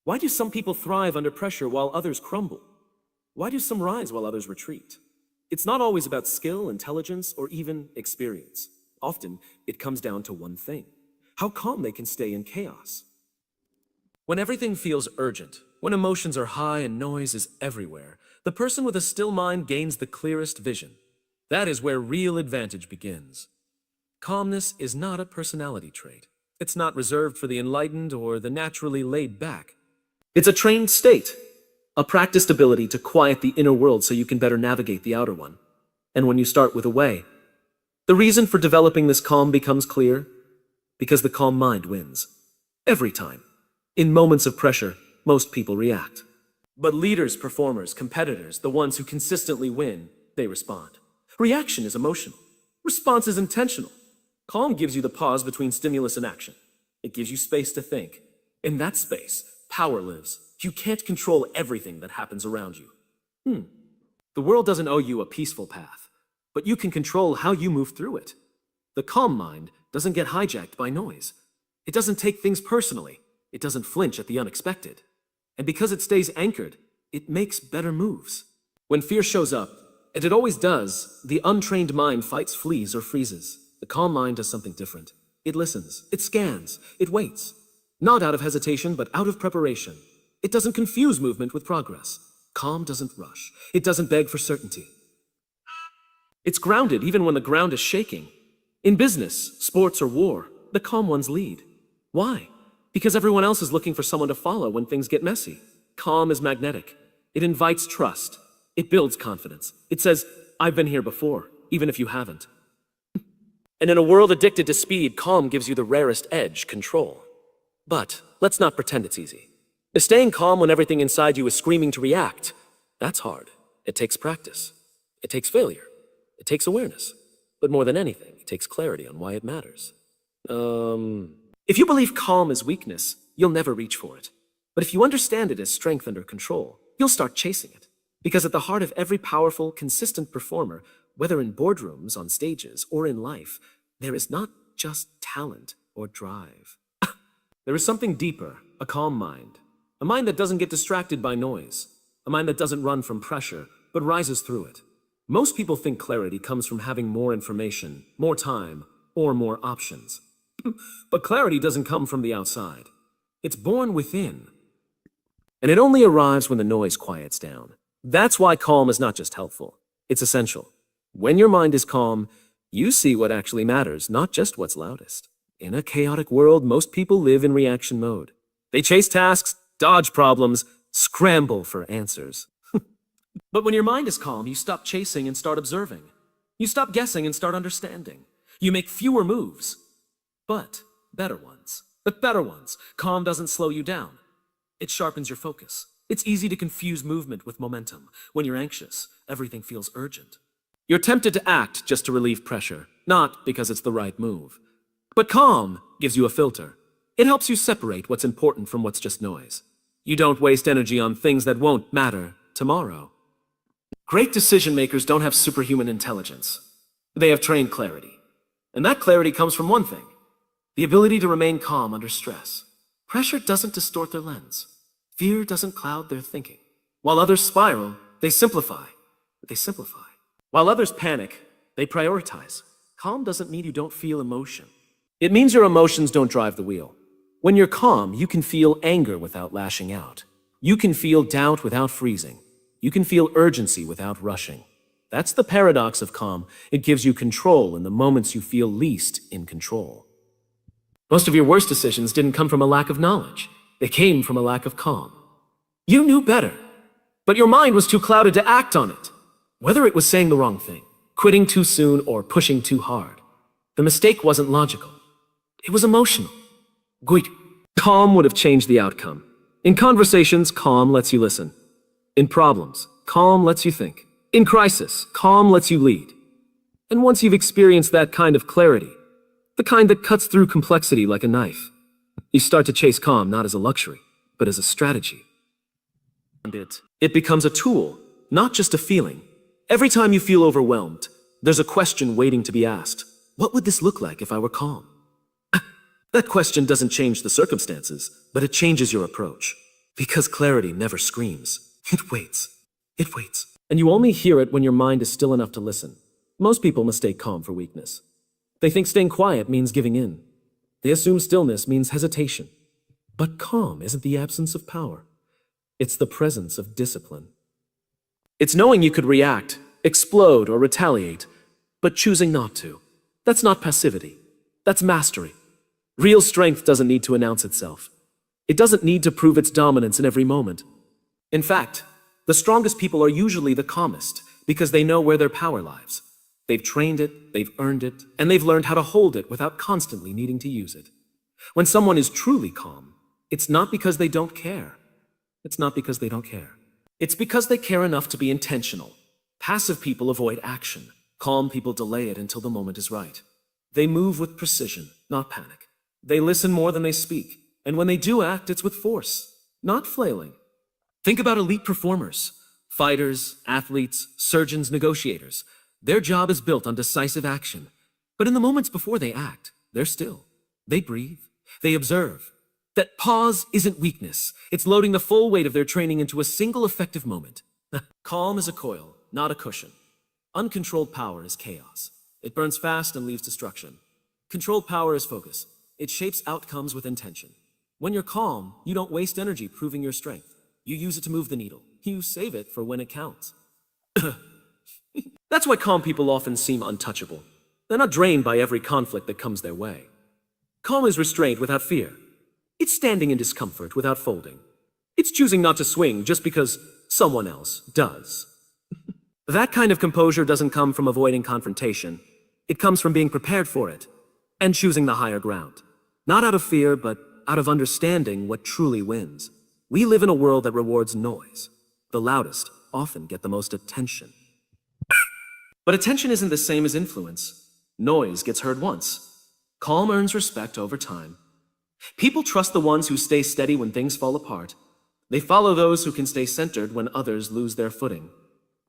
Why do some people thrive under pressure while others crumble? Why do some rise while others retreat? It's not always about skill, intelligence, or even experience. Often, it comes down to one thing: how calm they can stay in chaos. When everything feels urgent, when emotions are high and noise is everywhere, the person with a still mind gains the clearest vision. That is where real advantage begins. Calmness is not a personality trait. It's not reserved for the enlightened or the naturally laid back. It's a trained state, a practiced ability to quiet the inner world so you can better navigate the outer one. And when you start with a way, the reason for developing this calm becomes clear, because the calm mind wins. Every time. In moments of pressure, most people react. But leaders, performers, competitors, the ones who consistently win, they respond. Reaction is emotional. Response is intentional. Calm gives you the pause between stimulus and action. It gives you space to think. In that space, power lives. You can't control everything that happens around you. The world doesn't owe you a peaceful path, but you can control how you move through it. The calm mind doesn't get hijacked by noise. It doesn't take things personally. It doesn't flinch at the unexpected. And because it stays anchored, it makes better moves. When fear shows up, and it always does, the untrained mind fights, flees, or freezes. The calm mind does something different. It listens, it scans, it waits. Not out of hesitation, but out of preparation. It doesn't confuse movement with progress. Calm doesn't rush. It doesn't beg for certainty. It's grounded even when the ground is shaking. In business, sports, or war, the calm ones lead. Why? Because everyone else is looking for someone to follow when things get messy. Calm is magnetic. It invites trust. It builds confidence. It says, I've been here before, even if you haven't. And in a world addicted to speed, calm gives you the rarest edge, control. But let's not pretend it's easy. Staying calm when everything inside you is screaming to react, that's hard. It takes practice. It takes failure. It takes awareness. But more than anything, it takes clarity on why it matters. If you believe calm is weakness, you'll never reach for it. But if you understand it as strength under control, you'll start chasing it. Because at the heart of every powerful, consistent performer, whether in boardrooms, on stages, or in life, there is not just talent or drive. There is something deeper, a calm mind. A mind that doesn't get distracted by noise. A mind that doesn't run from pressure, but rises through it. Most people think clarity comes from having more information, more time, or more options. But clarity doesn't come from the outside. It's born within. And it only arrives when the noise quiets down. That's why calm is not just helpful. It's essential. When your mind is calm, you see what actually matters, not just what's loudest. In a chaotic world, most people live in reaction mode. They chase tasks, dodge problems, scramble for answers. But when your mind is calm, you stop chasing and start observing. You stop guessing and start understanding. You make fewer moves, but better ones. But better ones. Calm doesn't slow you down. It sharpens your focus. It's easy to confuse movement with momentum. When you're anxious, everything feels urgent. You're tempted to act just to relieve pressure, not because it's the right move. But calm gives you a filter. It helps you separate what's important from what's just noise. You don't waste energy on things that won't matter tomorrow. Great decision makers don't have superhuman intelligence. They have trained clarity. And that clarity comes from one thing: the ability to remain calm under stress. Pressure doesn't distort their lens. Fear doesn't cloud their thinking. While others spiral, they simplify. While others panic, they prioritize. Calm doesn't mean you don't feel emotion. It means your emotions don't drive the wheel. When you're calm, you can feel anger without lashing out. You can feel doubt without freezing. You can feel urgency without rushing. That's the paradox of calm. It gives you control in the moments you feel least in control. Most of your worst decisions didn't come from a lack of knowledge. They came from a lack of calm. You knew better, but your mind was too clouded to act on it. Whether it was saying the wrong thing, quitting too soon, or pushing too hard, the mistake wasn't logical. It was emotional. Good. Calm would have changed the outcome. In conversations, calm lets you listen. In problems, calm lets you think. In crisis, calm lets you lead. And once you've experienced that kind of clarity, the kind that cuts through complexity like a knife, you start to chase calm not as a luxury, but as a strategy. And it becomes a tool, not just a feeling. Every time you feel overwhelmed, there's a question waiting to be asked. What would this look like if I were calm? That question doesn't change the circumstances, but it changes your approach. Because clarity never screams. It waits. It waits. And you only hear it when your mind is still enough to listen. Most people mistake calm for weakness. They think staying quiet means giving in. They assume stillness means hesitation. But calm isn't the absence of power. It's the presence of discipline. It's knowing you could react, explode, or retaliate, but choosing not to. That's not passivity. That's mastery. Real strength doesn't need to announce itself. It doesn't need to prove its dominance in every moment. In fact, the strongest people are usually the calmest because they know where their power lies. They've trained it, they've earned it, and they've learned how to hold it without constantly needing to use it. When someone is truly calm, it's not because they don't care. It's not because they don't care. It's because they care enough to be intentional. Passive people avoid action. Calm people delay it until the moment is right. They move with precision, not panic. They listen more than they speak. And when they do act, it's with force, not flailing. Think about elite performers, fighters, athletes, surgeons, negotiators. Their job is built on decisive action. But in the moments before they act, they're still. They breathe. They observe. That pause isn't weakness. It's loading the full weight of their training into a single effective moment. Calm is a coil, not a cushion. Uncontrolled power is chaos. It burns fast and leaves destruction. Controlled power is focus. It shapes outcomes with intention. When you're calm, you don't waste energy proving your strength. You use it to move the needle. You save it for when it counts. That's why calm people often seem untouchable. They're not drained by every conflict that comes their way. Calm is restraint without fear. It's standing in discomfort without folding. It's choosing not to swing just because someone else does. That kind of composure doesn't come from avoiding confrontation. It comes from being prepared for it and choosing the higher ground. Not out of fear, but out of understanding what truly wins. We live in a world that rewards noise. The loudest often get the most attention. But attention isn't the same as influence. Noise gets heard once. Calm earns respect over time. People trust the ones who stay steady when things fall apart. They follow those who can stay centered when others lose their footing.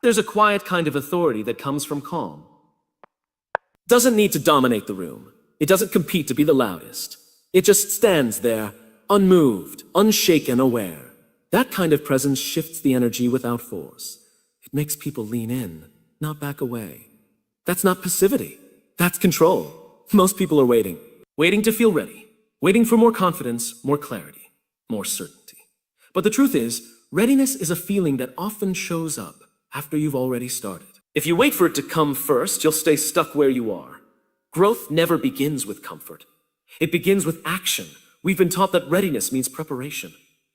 There's a quiet kind of authority that comes from calm. Doesn't need to dominate the room. It doesn't compete to be the loudest. It just stands there, unmoved, unshaken, aware. That kind of presence shifts the energy without force. It makes people lean in, not back away. That's not passivity. That's control. Most people are waiting. Waiting to feel ready. Waiting for more confidence, more clarity, more certainty. But the truth is, readiness is a feeling that often shows up after you've already started. If you wait for it to come first, you'll stay stuck where you are. Growth never begins with comfort. It begins with action. We've been taught that readiness means preparation.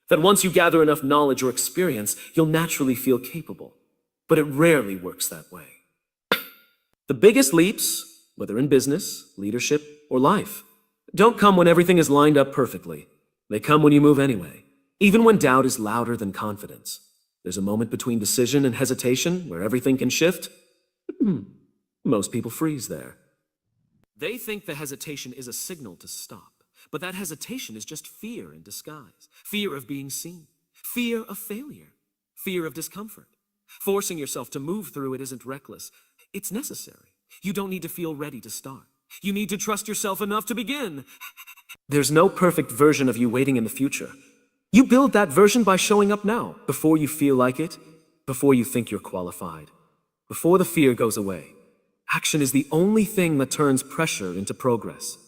That once you gather enough knowledge or experience, you'll naturally feel capable. But it rarely works that way. The biggest leaps, whether in business, leadership, or life, don't come when everything is lined up perfectly. They come when you move anyway, even when doubt is louder than confidence. There's a moment between decision and hesitation where everything can shift. Most people freeze there. They think the hesitation is a signal to stop, but that hesitation is just fear in disguise. Fear of being seen, fear of failure, fear of discomfort. Forcing yourself to move through it isn't reckless. It's necessary. You don't need to feel ready to start. You need to trust yourself enough to begin. There's no perfect version of you waiting in the future. You build that version by showing up now, before you feel like it, before you think you're qualified, before the fear goes away. Action is the only thing that turns pressure into progress.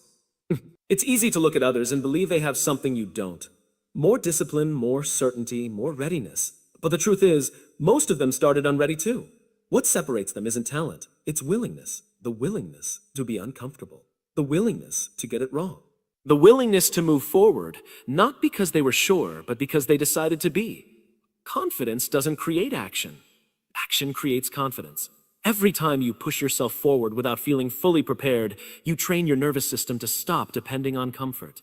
It's easy to look at others and believe they have something you don't. More discipline, more certainty, more readiness. But the truth is, most of them started unready too. What separates them isn't talent, it's willingness. The willingness to be uncomfortable. The willingness to get it wrong. The willingness to move forward, not because they were sure, but because they decided to be. Confidence doesn't create action. Action creates confidence. Every time you push yourself forward without feeling fully prepared, you train your nervous system to stop depending on comfort.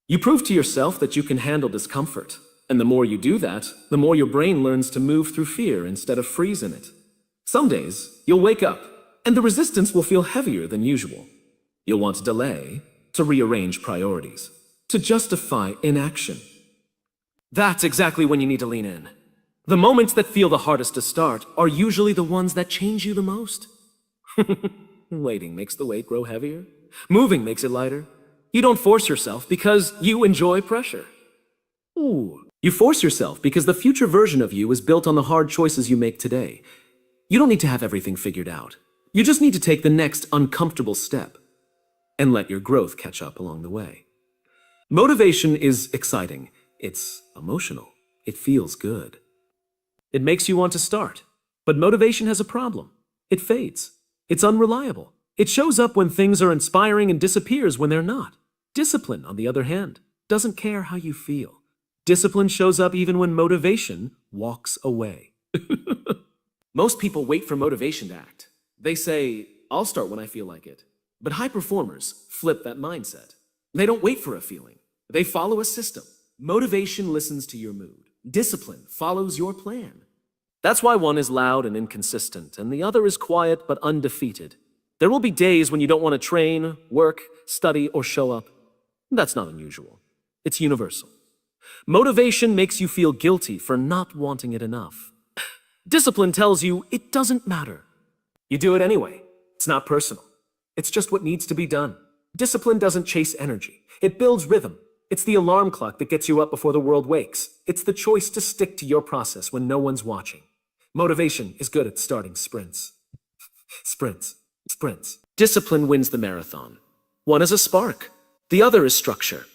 You prove to yourself that you can handle discomfort. And the more you do that, the more your brain learns to move through fear instead of freeze in it. Some days, you'll wake up, and the resistance will feel heavier than usual. You'll want to delay, to rearrange priorities, to justify inaction. That's exactly when you need to lean in. The moments that feel the hardest to start are usually the ones that change you the most. Waiting makes the weight grow heavier. Moving makes it lighter. You don't force yourself because you enjoy pressure. Ooh. You force yourself because the future version of you is built on the hard choices you make today. You don't need to have everything figured out. You just need to take the next uncomfortable step and let your growth catch up along the way. Motivation is exciting. It's emotional. It feels good. It makes you want to start. But motivation has a problem. It fades. It's unreliable. It shows up when things are inspiring and disappears when they're not. Discipline, on the other hand, doesn't care how you feel. Discipline shows up even when motivation walks away. Most people wait for motivation to act. They say, I'll start when I feel like it. But high performers flip that mindset. They don't wait for a feeling. They follow a system. Motivation listens to your mood. Discipline follows your plan. That's why one is loud and inconsistent, and the other is quiet but undefeated. There will be days when you don't want to train, work, study, or show up. That's not unusual. It's universal. Motivation makes you feel guilty for not wanting it enough. Discipline tells you it doesn't matter. You do it anyway. It's not personal. It's just what needs to be done. Discipline doesn't chase energy. It builds rhythm. It's the alarm clock that gets you up before the world wakes. It's the choice to stick to your process when no one's watching. Motivation is good at starting sprints. Sprints. Discipline wins the marathon. One is a spark. The other is structure.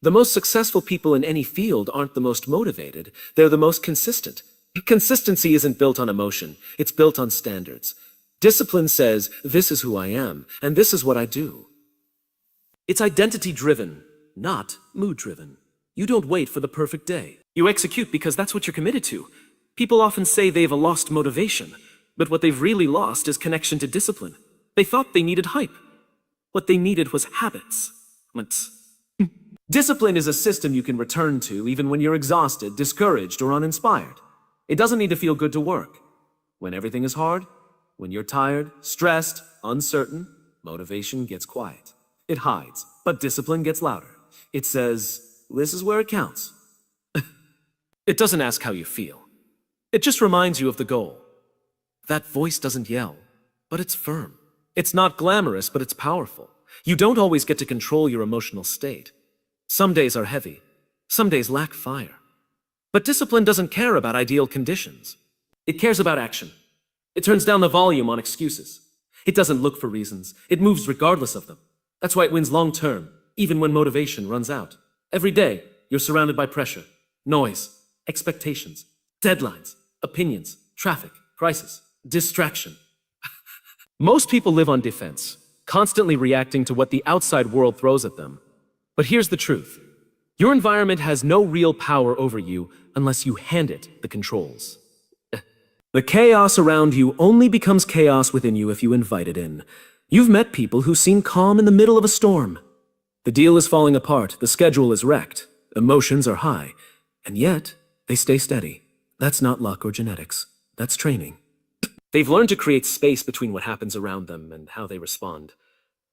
The most successful people in any field aren't the most motivated. They're the most consistent. Consistency isn't built on emotion. It's built on standards. Discipline says, this is who I am, and this is what I do. It's identity-driven, not mood-driven. You don't wait for the perfect day. You execute because that's what you're committed to. People often say they've lost motivation, but what they've really lost is connection to discipline. They thought they needed hype. What they needed was habits. Discipline is a system you can return to even when you're exhausted, discouraged, or uninspired. It doesn't need to feel good to work. When everything is hard, when you're tired, stressed, uncertain, motivation gets quiet. It hides, but discipline gets louder. It says, this is where it counts. It doesn't ask how you feel. It just reminds you of the goal. That voice doesn't yell, but it's firm. It's not glamorous, but it's powerful. You don't always get to control your emotional state. Some days are heavy. Some days lack fire. But discipline doesn't care about ideal conditions. It cares about action. It turns down the volume on excuses. It doesn't look for reasons. It moves regardless of them. That's why it wins long term, even when motivation runs out. Every day, you're surrounded by pressure, noise, expectations, deadlines, opinions, traffic, crisis, distraction. Most people live on defense, constantly reacting to what the outside world throws at them. But here's the truth. Your environment has no real power over you unless you hand it the controls. The chaos around you only becomes chaos within you if you invite it in. You've met people who seem calm in the middle of a storm. The deal is falling apart, the schedule is wrecked, emotions are high, and yet they stay steady. That's not luck or genetics. That's training. They've learned to create space between what happens around them and how they respond.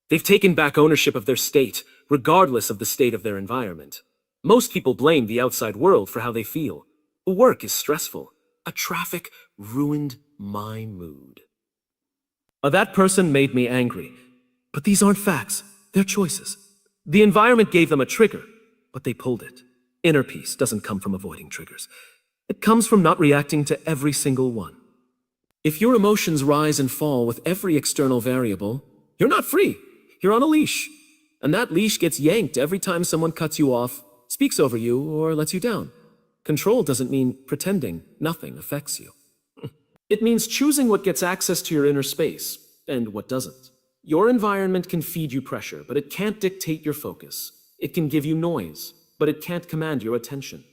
They've taken back ownership of their state, regardless of the state of their environment. Most people blame the outside world for how they feel. Work is stressful. Traffic ruined my mood. That person made me angry. But these aren't facts. They're choices. The environment gave them a trigger, but they pulled it. Inner peace doesn't come from avoiding triggers. It comes from not reacting to every single one. If your emotions rise and fall with every external variable, you're not free. You're on a leash. And that leash gets yanked every time someone cuts you off, speaks over you, or lets you down. Control doesn't mean pretending nothing affects you. It means choosing what gets access to your inner space and what doesn't. Your environment can feed you pressure, but it can't dictate your focus. It can give you noise, but it can't command your attention.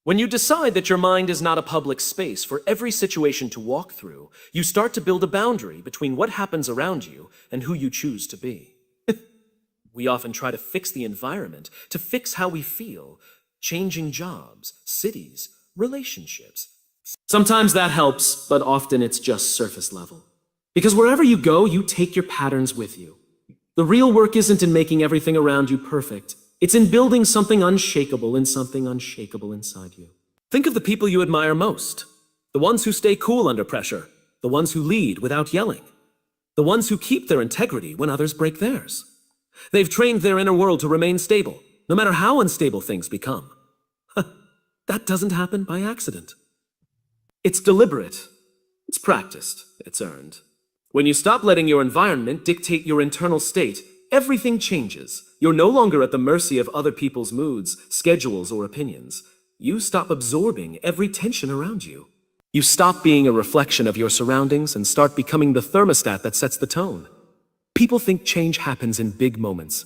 When you decide that your mind is not a public space for every situation to walk through, you start to build a boundary between what happens around you and who you choose to be. We often try to fix the environment, to fix how we feel, changing jobs, cities, relationships. Sometimes that helps, but often it's just surface level. Because wherever you go, you take your patterns with you. The real work isn't in making everything around you perfect. It's in building something unshakable in something unshakable inside you. Think of the people you admire most. The ones who stay cool under pressure. The ones who lead without yelling. The ones who keep their integrity when others break theirs. They've trained their inner world to remain stable, no matter how unstable things become. That doesn't happen by accident. It's deliberate. It's practiced. It's earned. When you stop letting your environment dictate your internal state, everything changes. You're no longer at the mercy of other people's moods, schedules, or opinions. You stop absorbing every tension around you. You stop being a reflection of your surroundings and start becoming the thermostat that sets the tone. People think change happens in big moments.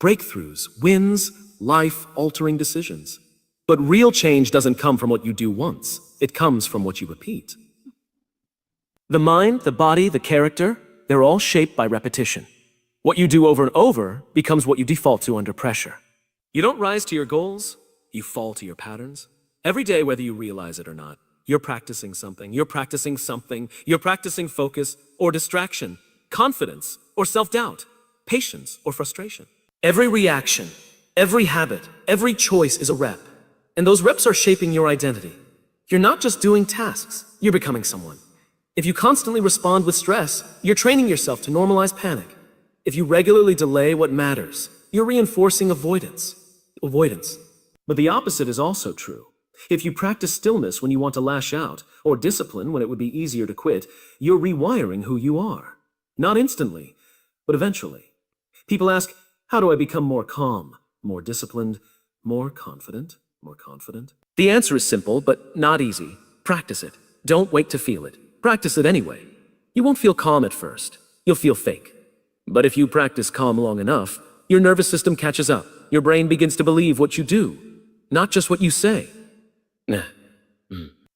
Breakthroughs, wins, life-altering decisions. But real change doesn't come from what you do once. It comes from what you repeat. The mind, the body, the character, they're all shaped by repetition. What you do over and over becomes what you default to under pressure. You don't rise to your goals, you fall to your patterns. Every day, whether you realize it or not, you're practicing something, you're practicing something, you're practicing focus or distraction, confidence or self-doubt, patience or frustration. Every reaction, every habit, every choice is a rep. And those reps are shaping your identity. You're not just doing tasks, you're becoming someone. If you constantly respond with stress, you're training yourself to normalize panic. If you regularly delay what matters, you're reinforcing avoidance. But the opposite is also true. If you practice stillness when you want to lash out, or discipline when it would be easier to quit, you're rewiring who you are. Not instantly, but eventually. People ask, how do I become more calm, more disciplined, more confident? The answer is simple, but not easy. Practice it. Don't wait to feel it. Practice it anyway. You won't feel calm at first. You'll feel fake. But if you practice calm long enough, your nervous system catches up. Your brain begins to believe what you do, not just what you say.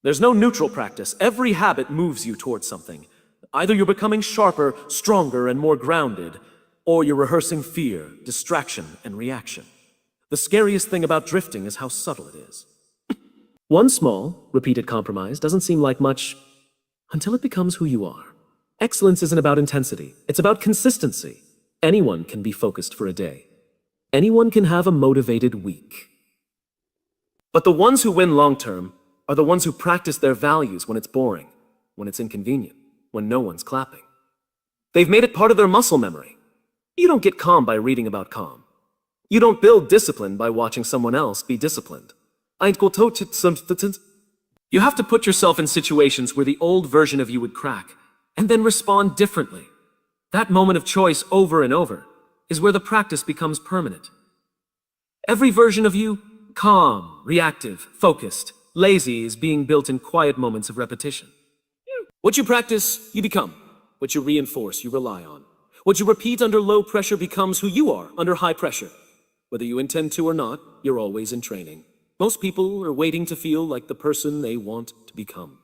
There's no neutral practice. Every habit moves you towards something. Either you're becoming sharper, stronger, and more grounded, or you're rehearsing fear, distraction, and reaction. The scariest thing about drifting is how subtle it is. One small, repeated compromise doesn't seem like much until it becomes who you are. Excellence isn't about intensity. It's about consistency. Anyone can be focused for a day. Anyone can have a motivated week. But the ones who win long-term are the ones who practice their values when it's boring, when it's inconvenient, when no one's clapping. They've made it part of their muscle memory. You don't get calm by reading about calm. You don't build discipline by watching someone else be disciplined. You have to put yourself in situations where the old version of you would crack, and then respond differently. That moment of choice over and over is where the practice becomes permanent. Every version of you, calm, reactive, focused, lazy, is being built in quiet moments of repetition. What you practice, you become. What you reinforce, you rely on. What you repeat under low pressure becomes who you are under high pressure. Whether you intend to or not, you're always in training. Most people are waiting to feel like the person they want to become.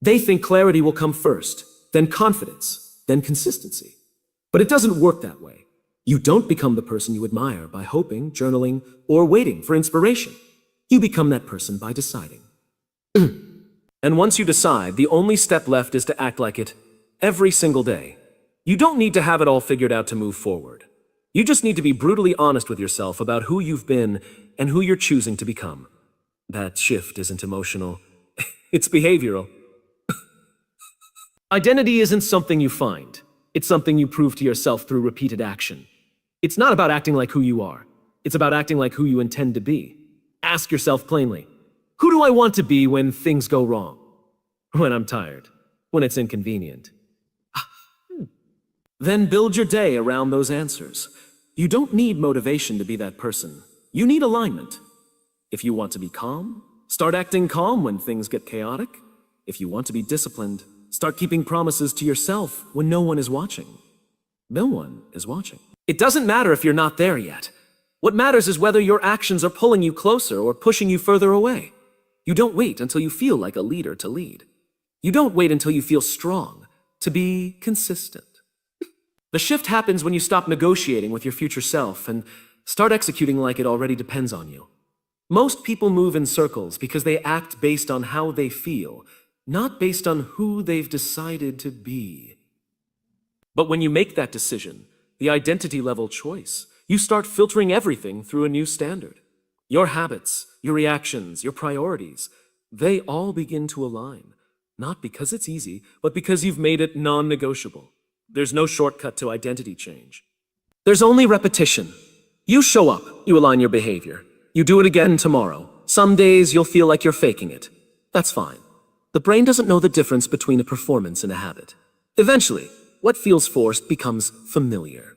They think clarity will come first, then confidence, then consistency. But it doesn't work that way. You don't become the person you admire by hoping, journaling, or waiting for inspiration. You become that person by deciding. And once you decide, the only step left is to act like it every single day. You don't need to have it all figured out to move forward. You just need to be brutally honest with yourself about who you've been and who you're choosing to become. That shift isn't emotional. It's behavioral. Identity isn't something you find. It's something you prove to yourself through repeated action. It's not about acting like who you are. It's about acting like who you intend to be. Ask yourself plainly, who do I want to be when things go wrong? When I'm tired? When it's inconvenient? Then build your day around those answers. You don't need motivation to be that person. You need alignment. If you want to be calm, start acting calm when things get chaotic. If you want to be disciplined, start keeping promises to yourself when no one is watching. No one is watching. It doesn't matter if you're not there yet. What matters is whether your actions are pulling you closer or pushing you further away. You don't wait until you feel like a leader to lead. You don't wait until you feel strong to be consistent. The shift happens when you stop negotiating with your future self and start executing like it already depends on you. Most people move in circles because they act based on how they feel, not based on who they've decided to be. But when you make that decision, the identity-level choice, you start filtering everything through a new standard. Your habits, your reactions, your priorities, they all begin to align, not because it's easy, but because you've made it non-negotiable. There's no shortcut to identity change. There's only repetition. You show up, you align your behavior. You do it again tomorrow. Some days you'll feel like you're faking it. That's fine. The brain doesn't know the difference between a performance and a habit. Eventually, what feels forced becomes familiar.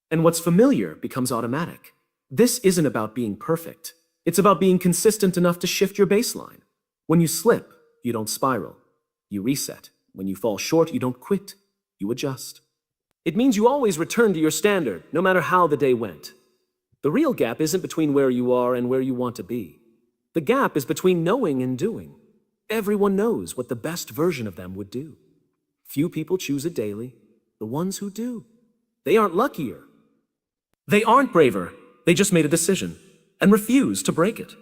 And what's familiar becomes automatic. This isn't about being perfect. It's about being consistent enough to shift your baseline. When you slip, you don't spiral. You reset. When you fall short, you don't quit. You adjust. It means you always return to your standard, no matter how the day went. The real gap isn't between where you are and where you want to be. The gap is between knowing and doing. Everyone knows what the best version of them would do. Few people choose it daily. The ones who do. They aren't luckier. They aren't braver. They just made a decision and refuse to break it.